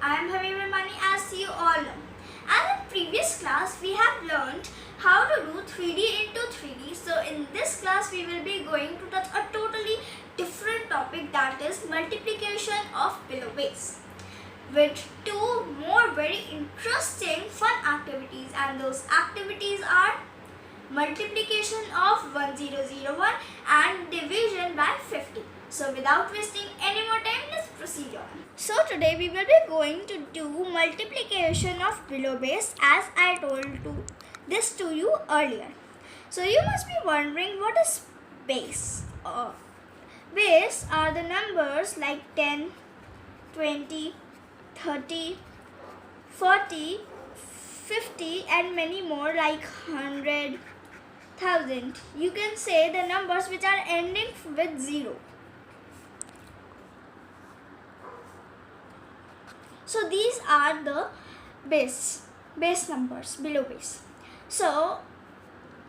I am Habib Rahmani, as you all know. And in previous class, we have learned how to do 3D into 3D. So in this class, we will be going to touch a totally different topic, that is multiplication of below base, with two more very interesting fun activities, and those activities are multiplication of 1001 and division by 50. So without wasting any more time, let's proceed on. So today we will be going to do multiplication of below base, as I told this to you earlier. So you must be wondering, what is base? Base are the numbers like 10, 20, 30, 40, 50 and many more, like 100, 1000. You can say the numbers which are ending with 0. So these are the base numbers, below base. So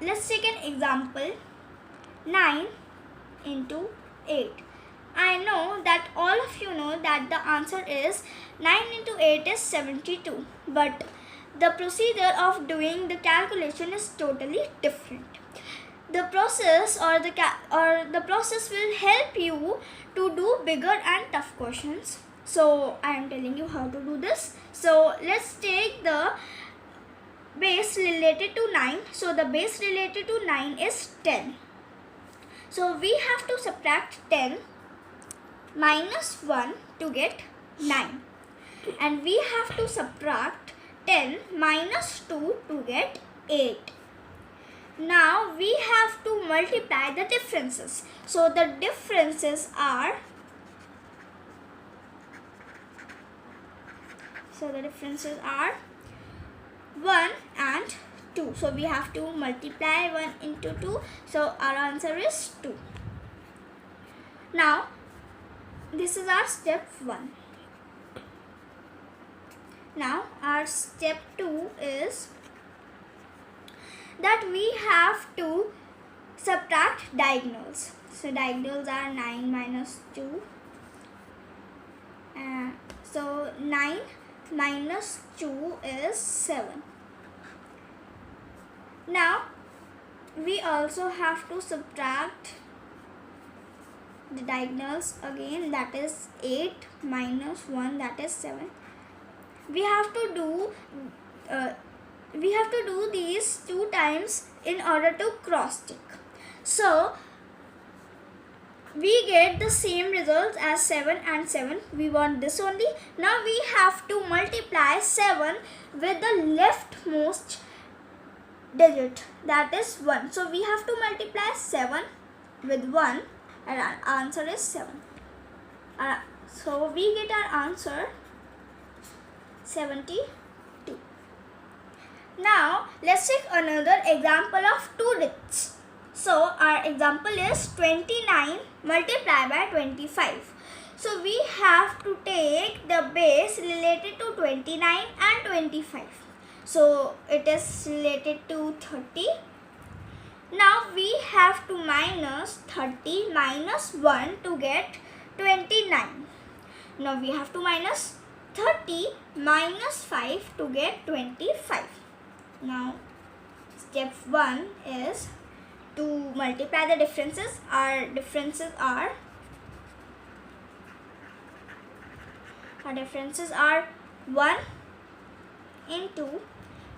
let's take an example. 9 into 8. I know that all of you know that the answer is 9 into 8 is 72. But the procedure of doing the calculation is totally different. The process the process will help you to do bigger and tough questions. So I am telling you how to do this. So let's take the base related to 9. So the base related to 9 is 10. So we have to subtract 10 minus 1 to get 9. And we have to subtract 10 minus 2 to get 8. Now we have to multiply the differences. So the differences are 1 and 2. So we have to multiply 1 into 2. So our answer is 2. Now this is our step 1. Now our step 2 is that we have to subtract diagonals. So diagonals are 9 minus 2. So 9 minus 2 is 7. Now we also have to subtract the diagonals again, that is 8 minus 1, that is 7. We have to do these 2 times in order to cross check. So we get the same results as 7 and 7. We want this only. Now we have to multiply 7 with the leftmost digit, that is 1. So we have to multiply 7 with 1 and our answer is 7. So we get our answer 72. Now let's take another example of 2 digits. So our example is 29 multiplied by 25. So we have to take the base related to 29 and 25. So it is related to 30. Now we have to minus 30 minus 1 to get 29. Now we have to minus 30 minus 5 to get 25. Now step 1 is to multiply the differences. Our differences are 1 into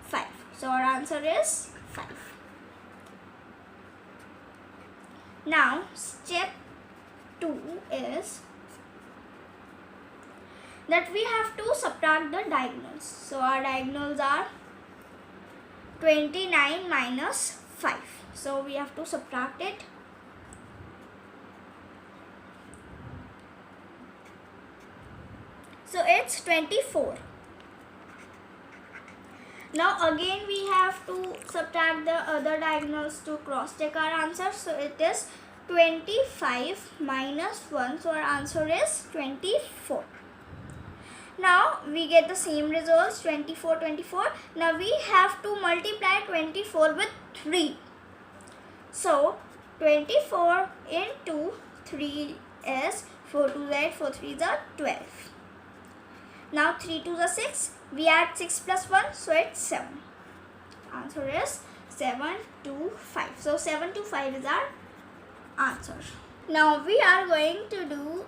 5. So our answer is 5. Now step 2 is that we have to subtract the diagonals. So our diagonals are 29 minus 5. So we have to subtract it. So it's 24. Now again we have to subtract the other diagonals to cross check our answer. So it is 25 minus 1. So our answer is 24. Now we get the same results, 24, 24. Now we have to multiply 24 with 3. So 24 into 3 is 4 2 is 8, 4 3 is 12. Now 3 to the 6. We add 6 plus 1, so it's 7. Answer is 7 to 5. So 7 to 5 is our answer. Now we are going to do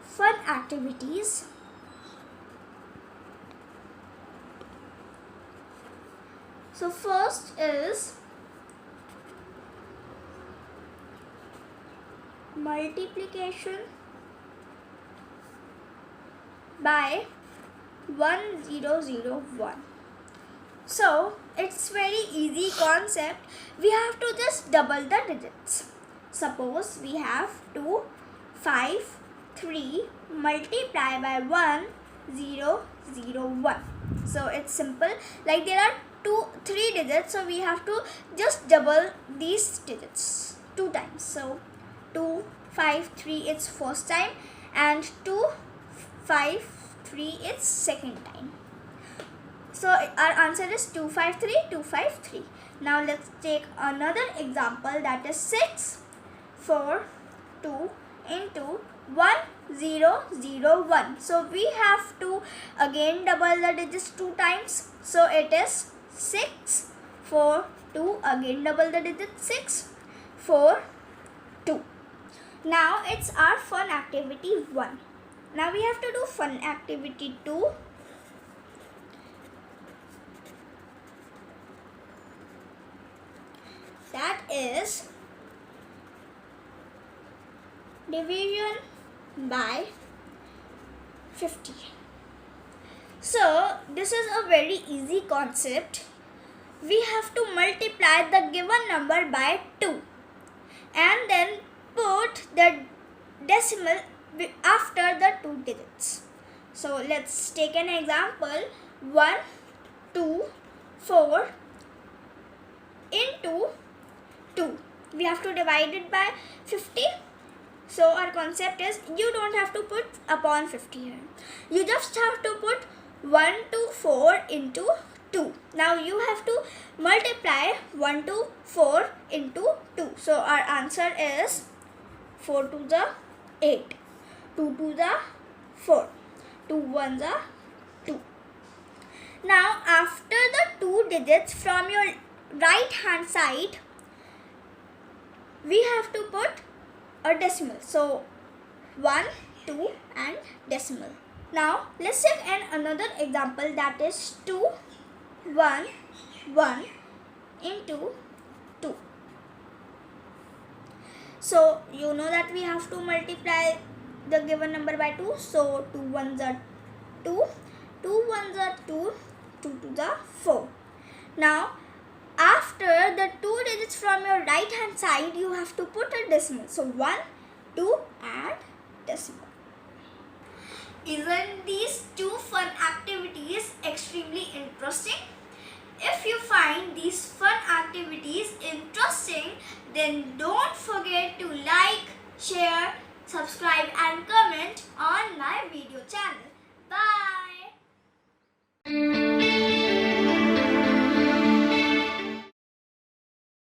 fun activities. So first is multiplication by 1001. So it's very easy concept. We have to just double the digits. Suppose we have 2, 5, 3 multiply by 1001. So it's simple. Like there are 3 digits, so we have to just double these digits 2 times. So 2, 5, 3 it's first time, and 2, 5, 3 it's second time. So our answer is 253, 253. Now let's take another example, that is 6, 4, 2 into 1001. So we have to again double the digits 2 times. So it is 6, 4, 2. Again double the digits 6, 4, 2. Now it's our fun activity 1. Now we have to do fun activity 2. That is division by 50. So this is a very easy concept. We have to multiply the given number by 2 and then put the decimal after the 2 digits. So let's take an example. 1, 2, 4 into 2. We have to divide it by 50. So our concept is, you don't have to put upon 50 here. You just have to put 1 to 4 into 2. Now you have to multiply 1 to 4 into 2. So our answer is 4 to the 8, 2 to the 4, 2 1s are 2. Now after the 2 digits from your right hand side, we have to put a decimal. So 1, 2 and decimal. Now let's take another example, that is 2, 1, 1 into 2. So you know that we have to multiply the given number by 2. So 2 1s are 2, 2 1s are 2, 2 to the 4. Now after the 2 digits from your right hand side, you have to put a decimal. So 1, 2 and decimal. Isn't these 2 fun activities extremely interesting? If you find these fun activities interesting, then don't forget to like, share, subscribe and comment on my video channel.